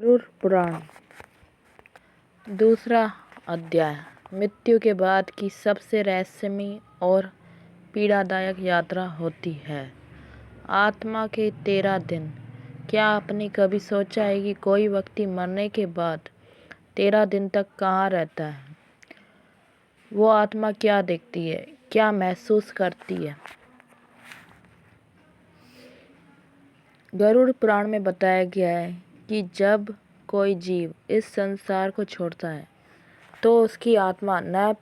गरुड़ पुराण दूसरा अध्याय। मृत्यु के बाद की सबसे रहस्यमयी और पीड़ादायक यात्रा होती है आत्मा के 13 दिन। क्या आपने कभी सोचा है कि कोई व्यक्ति मरने के बाद 13 दिन तक कहाँ रहता है? वो आत्मा क्या देखती है, क्या महसूस करती है? गरुड़ पुराण में बताया गया है कि जब कोई जीव इस संसार को छोड़ता है तो उसकी आत्मा न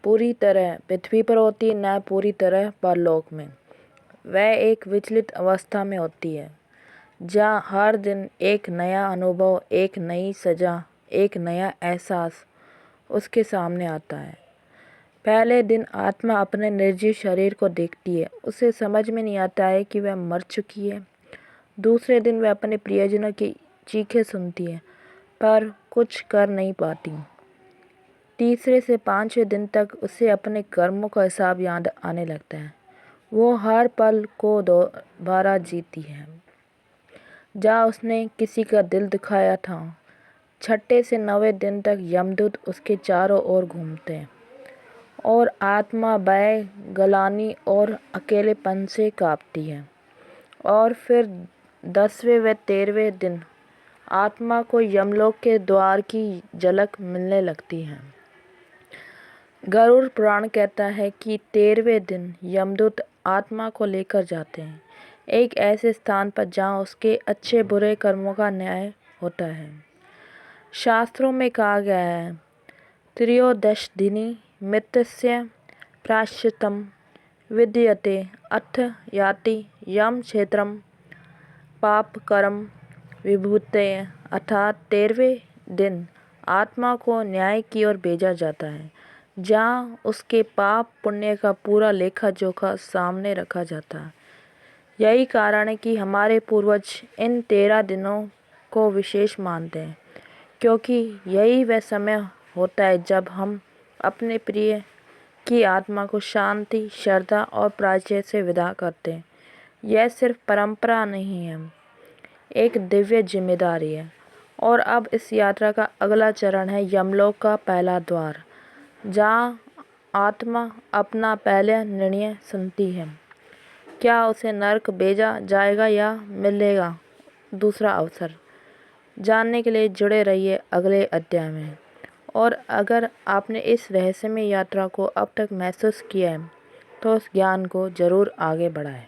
पूरी तरह पृथ्वी पर होती है, न पूरी तरह परलोक में। वह एक विचलित अवस्था में होती है जहाँ हर दिन एक नया अनुभव, एक नई सजा, एक नया एहसास उसके सामने आता है। पहले दिन आत्मा अपने निर्जीव शरीर को देखती है, उसे समझ में नहीं आता है कि वह मर चुकी है। दूसरे दिन वह अपने प्रियजनों की चीखें सुनती है पर कुछ कर नहीं पाती। तीसरे से 5वें दिन तक उसे अपने कर्मों का हिसाब याद आने लगता है। वो हर पल को दोबारा जीती है जहाँ उसने किसी का दिल दुखाया था। 6 से 9वें दिन तक यमदूत उसके चारों ओर घूमते हैं और आत्मा भय, गलानी और अकेलेपन से कांपती है। और फिर 10वें व 13वें दिन आत्मा को यमलोक के द्वार की झलक मिलने लगती है। गरुड़ पुराण कहता है कि 13वें दिन यमदूत आत्मा को लेकर जाते हैं एक ऐसे स्थान पर जहाँ उसके अच्छे बुरे कर्मों का न्याय होता है। शास्त्रों में कहा गया है, त्रयोदशदिनी मृत्युस्य प्रायश्चित्तं विद्यते अथ याति यम क्षेत्रम पापकरम विभूतये। अर्थात 13वें दिन आत्मा को न्याय की ओर भेजा जाता है जहाँ उसके पाप पुण्य का पूरा लेखा जोखा सामने रखा जाता है। यही कारण है कि हमारे पूर्वज इन 13 दिनों को विशेष मानते हैं, क्योंकि यही वह समय होता है जब हम अपने प्रिय की आत्मा को शांति, श्रद्धा और प्रायश्चित से विदा करते हैं। यह सिर्फ परंपरा नहीं है, एक दिव्य जिम्मेदारी है। और अब इस यात्रा का अगला चरण है यमलोक का पहला द्वार, जहाँ आत्मा अपना पहला निर्णय सुनती है। क्या उसे नरक भेजा जाएगा या मिलेगा दूसरा अवसर? जानने के लिए जुड़े रहिए अगले अध्याय में। और अगर आपने इस रहस्यमय यात्रा को अब तक महसूस किया है तो उस ज्ञान को ज़रूर आगे बढ़ाएं।